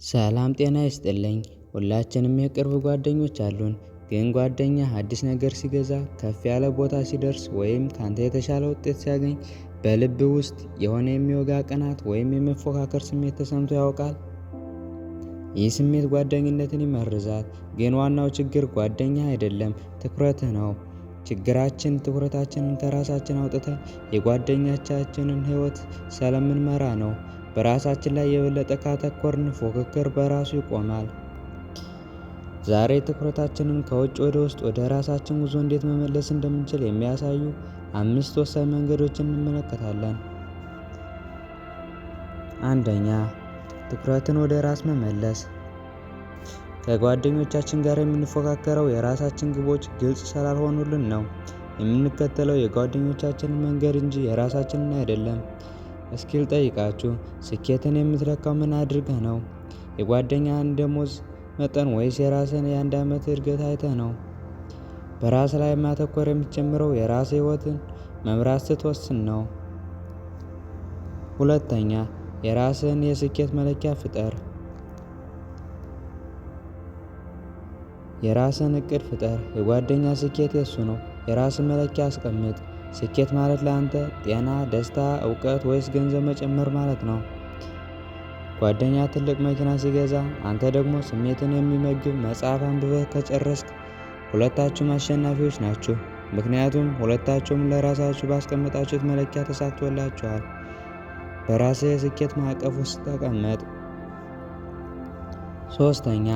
ሰላም ጤና ይስጥልኝ። ሁላችንም የቅርብ ጓደኞች አሉን። ግን ጓደኛ አዲስ ነገር ሲገዛ፣ ከፍ ያለ ቦታ ሲደርስ ወይም ካንተ የተሻለ ውጤት ሲያገኝ በልብ ውስጥ የሆነ የሚወጋ ቅናት ወይም የመፎካከር ስሜት ተሰምቶ ያውቃል? ይህ ስሜት ጓደኝነትን ይመርዛል። ግን ዋናው ችግር ጓደኛ አይደለም፣ ትኩረትህ ነው። ችግራችን ትኩረታችንን ከራሳችን አውጥተን የጓደኞቻችንን ሕይወት ስለምንመራ ነው። በራሳችን ላይ የበለጠ ካተኮርን ፉክክር በራሱ ይቆማል። ዛሬ ትኩረታችንን ከውጭ ወደ ውስጥ ወደ ራሳችን ጉዞ እንዴት መመለስ እንደምንችል የሚያሳዩ 5 ወሳኝ መንገዶችን እንመለከታለን። አንደኛ፣ ትኩረትን ወደ ራስ መመለስ። ከጓደኞቻችን ጋር የምንፎካከረው የራሳችን ግቦች ግልጽ ስላልሆኑልን ነው። የምንከተለው የጓደኞቻችንን መንገድ እንጂ የራሳችንን አይደለም። እስኪ ልጠይቃችሁ፣ ስኬትን የምትለካው ምን አድርገህ ነው? የጓደኛህን ደሞዝ መጠን ወይስ የራስህን የ1 ዓመት እድገት አይተህ ነው? በራስ ላይ ማተኮር የምትጀምረው የራስ ሕይወትን መምራት ስትወስን ነው። ሁለተኛ፣ የራስህን የስኬት መለኪያ ፍጠር። የራስህን እቅድ ፍጠር። የጓደኛ ስኬት የሱ ነው። የራስህን መለኪያ አስቀምጥ። ስኬት ማለት ለአንተ ጤና፣ ደስታ፣ እውቀት ወይስ ገንዘብ መጨመር ማለት ነው? ጓደኛ ትልቅ መኪና ሲገዛ፣ አንተ ደግሞ ስሜትን የሚመግብ መጽሐፍ አንብበህ ከጨረስክ ሁለታችሁም አሸናፊዎች ናችሁ። ምክንያቱም ሁለታችሁም ለራሳችሁ ባስቀመጣችሁት መለኪያ ተሳክቶላችኋል። በራስህ የስኬት ማዕቀፍ ውስጥ ተቀመጥ። ሶስተኛ፣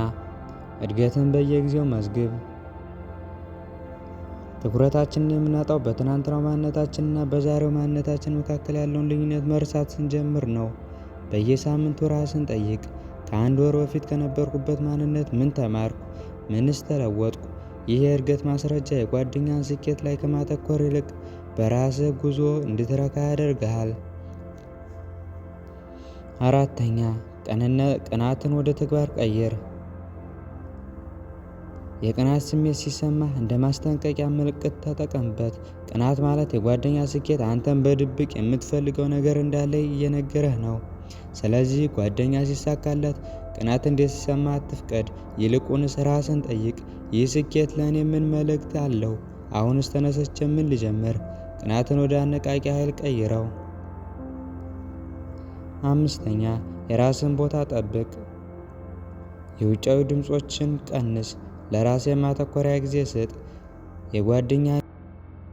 እድገትን በየጊዜው መዝግብ። ትኩረታችንን የምናጣው በትናንትናው ማንነታችንና በዛሬው ማንነታችን መካከል ያለውን ልዩነት መርሳት ስንጀምር ነው። በየሳምንቱ ራስን ጠይቅ። ከ1 ወር በፊት ከነበርኩበት ማንነት ምን ተማርኩ? ምንስ ተለወጥኩ? ይህ የእድገት ማስረጃ የጓደኛን ስኬት ላይ ከማተኮር ይልቅ በራስህ ጉዞ እንድትረካ ያደርግሃል። አራተኛ፣ ቅናትን ወደ ተግባር ቀይር። የቅናት ስሜት ሲሰማህ እንደ ማስጠንቀቂያ ምልክት ተጠቀምበት። ቅናት ማለት የጓደኛ ስኬት አንተን በድብቅ የምትፈልገው ነገር እንዳለ እየነገረህ ነው። ስለዚህ ጓደኛ ሲሳካለት ቅናት እንዲሰማህ አትፍቀድ። ይልቁንስ ራስን ጠይቅ፣ ይህ ስኬት ለእኔ ምን መልእክት አለው? አሁንስ ተነስቼ ምን ልጀምር? ቅናትን ወደ አነቃቂ ኃይል ቀይረው። አምስተኛ፣ የራስን ቦታ ጠብቅ። የውጫዊ ድምፆችን ቀንስ። ለራስህ ማተኮሪያ ጊዜ ስጥ።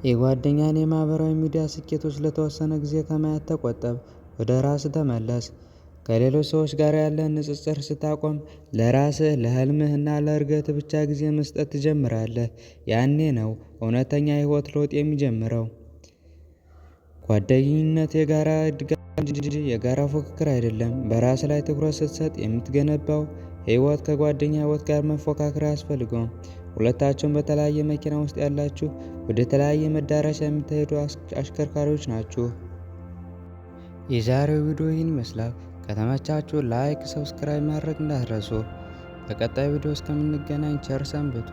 የጓደኛን የማህበራዊ ሚዲያ ስኬቶች ለተወሰነ ጊዜ ከማየት ተቆጠብ። ወደ ራስህ ተመለስ። ከሌሎች ሰዎች ጋር ያለህን ንጽጽር ስታቆም ለራስህ፣ ለህልምህ እና ለእድገትህ ብቻ ጊዜ መስጠት ትጀምራለህ። ያኔ ነው እውነተኛ የህይወት ለውጥ የሚጀምረው። ጓደኝነት የጋራ እድገት እንጂ የጋራ ፉክክር አይደለም። በራስ ላይ ትኩረት ስትሰጥ የምትገነባው ህይወት ከጓደኛ ህይወት ጋር መፎካከር አያስፈልገውም። ሁለታችሁም በተለያየ መኪና ውስጥ ያላችሁ፣ ወደ ተለያየ መዳረሻ የምትሄዱ አሽከርካሪዎች ናችሁ። የዛሬው ቪዲዮ ይህን ይመስላል። ከተመቻችሁ ላይክ፣ ሰብስክራይብ ማድረግ እንዳትረሱ። በቀጣይ ቪዲዮ እስከምንገናኝ ቸር ሰንብቱ።